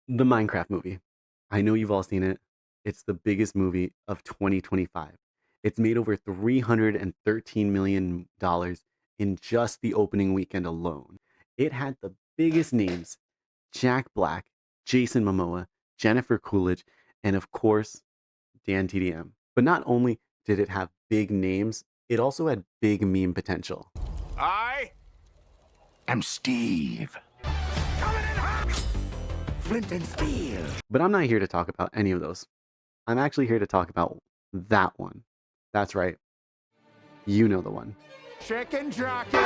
The Minecraft movie. I know you've all seen it. It's the biggest movie of 2025. It's made over $313 million in just the opening weekend alone. It had the biggest names: Jack Black, Jason Momoa, Jennifer Coolidge, and of course, Dan TDM. But not only did it have big names, it also had big meme potential. I am Steve. Coming in hot! Flint and steel. But I'm not here to talk about any of those. I'm actually here to talk about that one. That's right. You know the one. Chicken Jockey.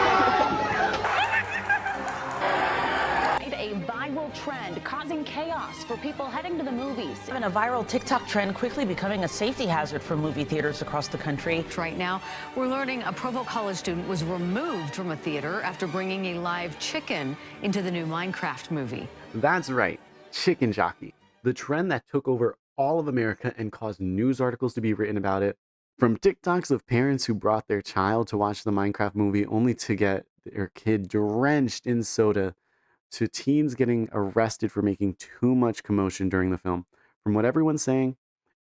A viral trend causing chaos for people heading to the movies. Even a viral TikTok trend quickly becoming a safety hazard for movie theaters across the country. Right now, we're learning a Provo College student was removed from a theater after bringing a live chicken into the new Minecraft movie. That's right. Chicken Jockey. The trend that took over all of America and caused news articles to be written about it. From TikToks of parents who brought their child to watch the Minecraft movie only to get their kid drenched in soda, to teens getting arrested for making too much commotion during the film. From what everyone's saying,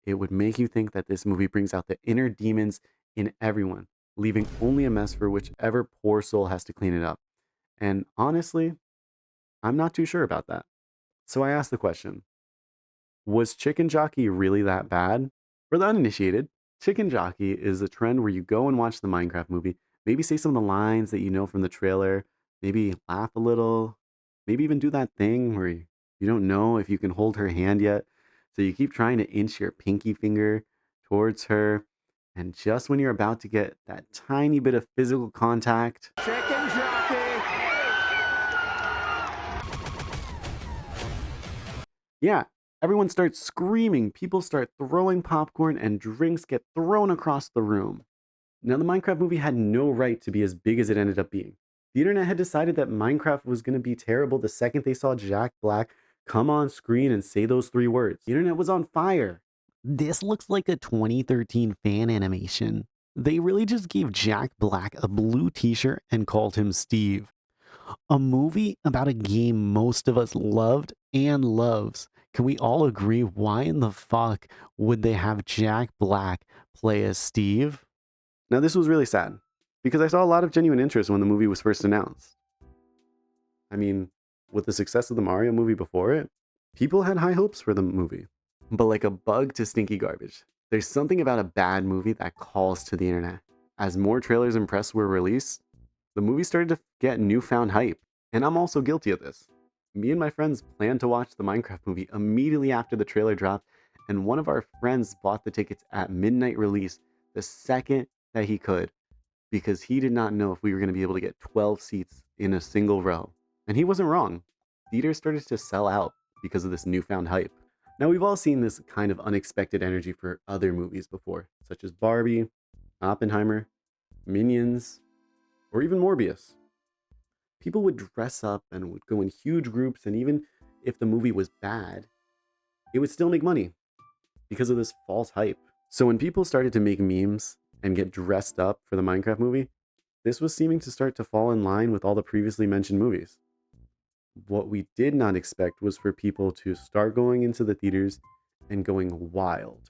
it would make you think that this movie brings out the inner demons in everyone, leaving only a mess for whichever poor soul has to clean it up. And honestly, I'm not too sure about that. So I asked the question, was Chicken Jockey really that bad? For the uninitiated, Chicken Jockey is a trend where you go and watch the Minecraft movie, maybe say some of the lines that you know from the trailer, maybe laugh a little, maybe even do that thing where you don't know if you can hold her hand yet. So you keep trying to inch your pinky finger towards her. And just when you're about to get that tiny bit of physical contact, Chicken Jockey. yeah, everyone starts screaming. People start throwing popcorn and drinks get thrown across the room. Now, the Minecraft movie had no right to be as big as it ended up being. The internet had decided that Minecraft was going to be terrible the second they saw Jack Black come on screen and say those three words. The internet was on fire. This looks like a 2013 fan animation. They really just gave Jack Black a blue t-shirt and called him Steve. A movie about a game most of us loved and loves. Can we all agree why in the fuck would they have Jack Black play as Steve? Now, this was really sad because I saw a lot of genuine interest when the movie was first announced. I mean, with the success of the Mario movie before it, people had high hopes for the movie. But like a bug to stinky garbage, there's something about a bad movie that calls to the internet. As more trailers and press were released, the movie started to get newfound hype. And I'm also guilty of this. Me and my friends planned to watch the Minecraft movie immediately after the trailer dropped, and one of our friends bought the tickets at midnight release the second that he could, because he did not know if we were going to be able to get 12 seats in a single row. And he wasn't wrong. Theaters started to sell out because of this newfound hype. Now, we've all seen this kind of unexpected energy for other movies before, such as Barbie, Oppenheimer, Minions, or even Morbius. People would dress up and would go in huge groups, and even if the movie was bad, it would still make money because of this false hype. So when people started to make memes and get dressed up for the Minecraft movie, this was seeming to start to fall in line with all the previously mentioned movies. What we did not expect was for people to start going into the theaters and going wild.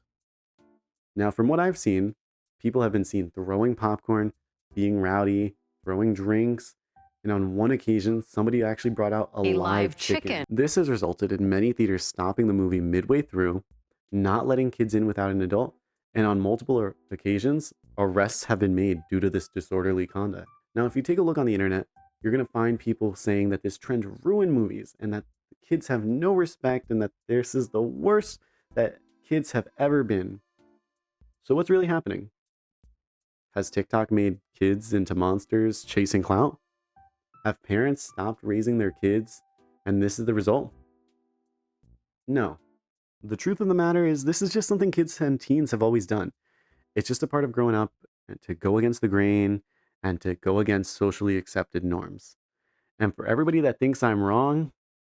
Now, from what I've seen, people have been seen throwing popcorn, being rowdy, throwing drinks, and on one occasion, somebody actually brought out a live chicken. This has resulted in many theaters stopping the movie midway through, not letting kids in without an adult, and on multiple occasions, arrests have been made due to this disorderly conduct. Now, if you take a look on the internet, you're going to find people saying that this trend ruined movies and that kids have no respect and that this is the worst that kids have ever been. So what's really happening? Has TikTok made kids into monsters chasing clout? Have parents stopped raising their kids and this is the result? No. The truth of the matter is this is just something kids and teens have always done. It's just a part of growing up and to go against the grain and to go against socially accepted norms. And for everybody that thinks I'm wrong,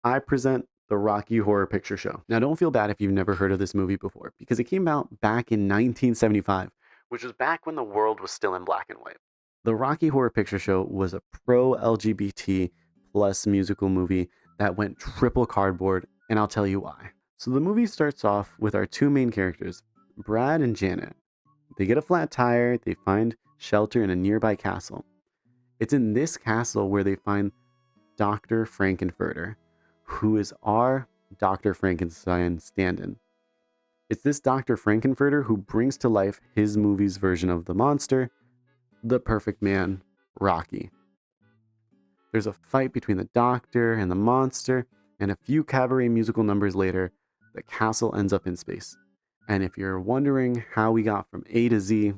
I present the Rocky Horror Picture Show. Now, don't feel bad if you've never heard of this movie before, because it came out back in 1975, which was back when the world was still in black and white. The Rocky Horror Picture Show was a pro-LGBT plus musical movie that went triple cardboard and I'll tell you why. So the movie starts off with our two main characters, Brad and Janet. They get a flat tire, they find shelter in a nearby castle. It's in this castle where they find Dr. Frankenfurter, who is our Dr. Frankenstein stand-in. It's this Dr. Frankenfurter who brings to life his movie's version of the monster, the perfect man, Rocky. There's a fight between the doctor and the monster, and a few cabaret musical numbers later, the castle ends up in space. And if you're wondering how we got from A to Z,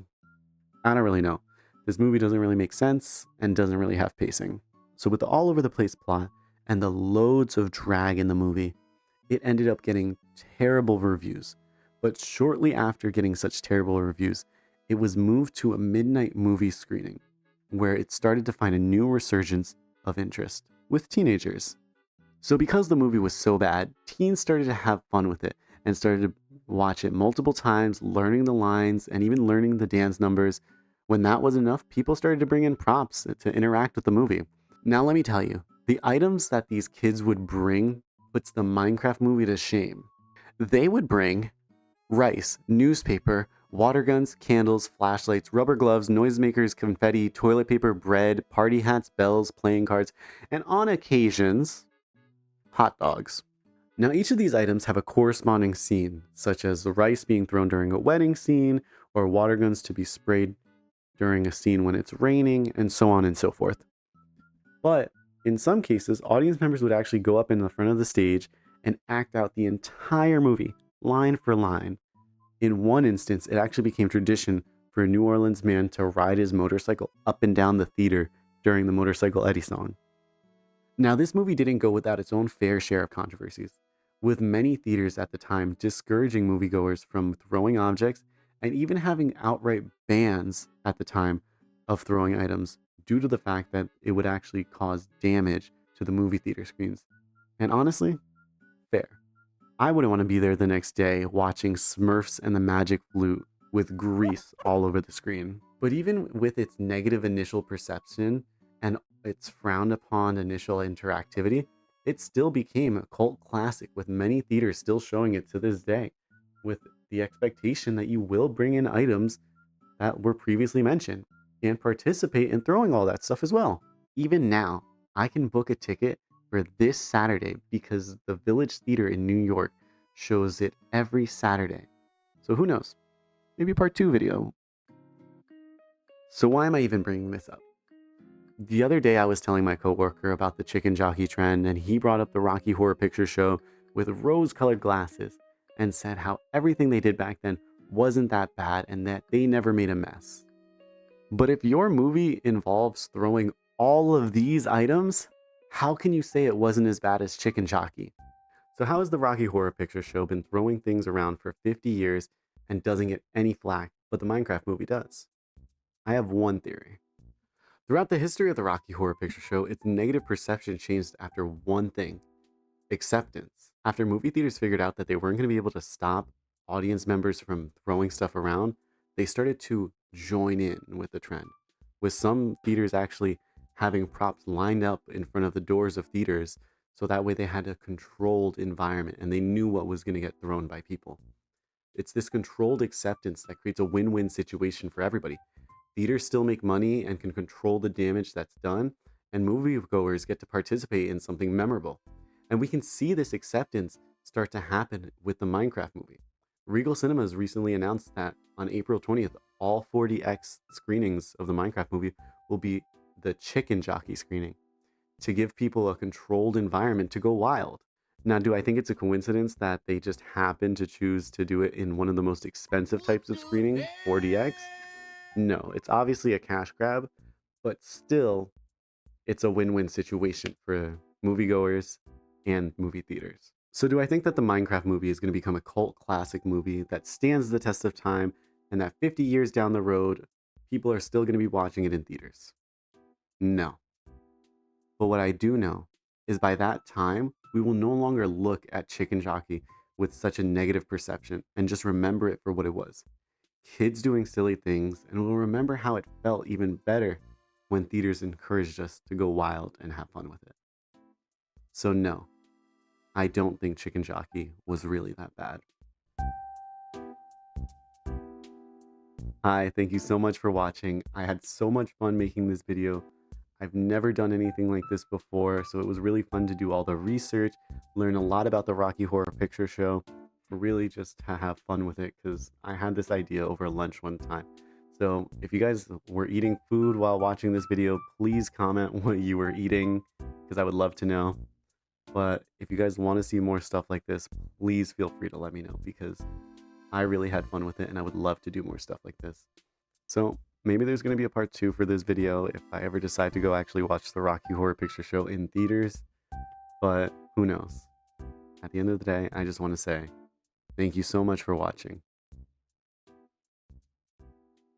I don't really know. This movie doesn't really make sense and doesn't really have pacing. So with the all over the place plot and the loads of drag in the movie, it ended up getting terrible reviews. But shortly after getting such terrible reviews, it was moved to a midnight movie screening, where it started to find a new resurgence of interest with teenagers. So because the movie was so bad, teens started to have fun with it and started to watch it multiple times, learning the lines and even learning the dance numbers. When that wasn't enough, people started to bring in props to interact with the movie. Now let me tell you, the items that these kids would bring puts the Minecraft movie to shame. They would bring rice, newspaper, water guns, candles, flashlights, rubber gloves, noisemakers, confetti, toilet paper, bread, party hats, bells, playing cards, and on occasions, hot dogs. Now each of these items have a corresponding scene, such as the rice being thrown during a wedding scene, or water guns to be sprayed during a scene when it's raining, and so on and so forth. But in some cases, audience members would actually go up in the front of the stage and act out the entire movie, line for line. In one instance, it actually became tradition for a New Orleans man to ride his motorcycle up and down the theater during the Motorcycle Eddie song. Now, this movie didn't go without its own fair share of controversies, with many theaters at the time discouraging moviegoers from throwing objects and even having outright bans at the time of throwing items due to the fact that it would actually cause damage to the movie theater screens. And honestly, fair. I wouldn't want to be there the next day watching Smurfs and the Magic Flute with grease all over the screen. But even with its negative initial perception and its frowned upon initial interactivity, it still became a cult classic, with many theaters still showing it to this day, with the expectation that you will bring in items that were previously mentioned and participate in throwing all that stuff as well. Even now, I can book a ticket for this Saturday because the Village Theater in New York shows it every Saturday. So who knows? Maybe a part 2 video. So why am I even bringing this up? The other day I was telling my coworker about the chicken jockey trend, and he brought up the Rocky Horror Picture Show with rose-colored glasses and said how everything they did back then wasn't that bad and that they never made a mess. But if your movie involves throwing all of these items, how can you say it wasn't as bad as Chicken Jockey? So how has the Rocky Horror Picture Show been throwing things around for 50 years and doesn't get any flack, but the Minecraft movie does? I have one theory. Throughout the history of the Rocky Horror Picture Show, its negative perception changed after one thing: acceptance. After movie theaters figured out that they weren't going to be able to stop audience members from throwing stuff around, they started to join in with the trend, with some theaters actually having props lined up in front of the doors of theaters, so that way they had a controlled environment and they knew what was going to get thrown by people. It's this controlled acceptance that creates a win-win situation for everybody. Theaters still make money and can control the damage that's done, and moviegoers get to participate in something memorable. And we can see this acceptance start to happen with the Minecraft movie. Regal Cinemas recently announced that on April 20th, all 40X screenings of the Minecraft movie will be the Chicken Jockey screening, to give people a controlled environment to go wild. Now, do I think it's a coincidence that they just happen to choose to do it in one of the most expensive types of screening, 4DX? No, it's obviously a cash grab, but still, it's a win-win situation for moviegoers and movie theaters. So do I think that the Minecraft movie is going to become a cult classic movie that stands the test of time, and that 50 years down the road, people are still going to be watching it in theaters? No. But what I do know is by that time, we will no longer look at Chicken Jockey with such a negative perception and just remember it for what it was: kids doing silly things, and we'll remember how it felt even better when theaters encouraged us to go wild and have fun with it. So no, I don't think Chicken Jockey was really that bad. Hi, thank you so much for watching. I had so much fun making this video. I've never done anything like this before, so it was really fun to do all the research, learn a lot about the Rocky Horror Picture Show, really just to have fun with it because I had this idea over lunch one time. So if you guys were eating food while watching this video, please comment what you were eating because I would love to know. But if you guys want to see more stuff like this, please feel free to let me know because I really had fun with it and I would love to do more stuff like this. So maybe there's going to be a part 2 for this video if I ever decide to go actually watch the Rocky Horror Picture Show in theaters, but who knows. At the end of the day, I just want to say thank you so much for watching.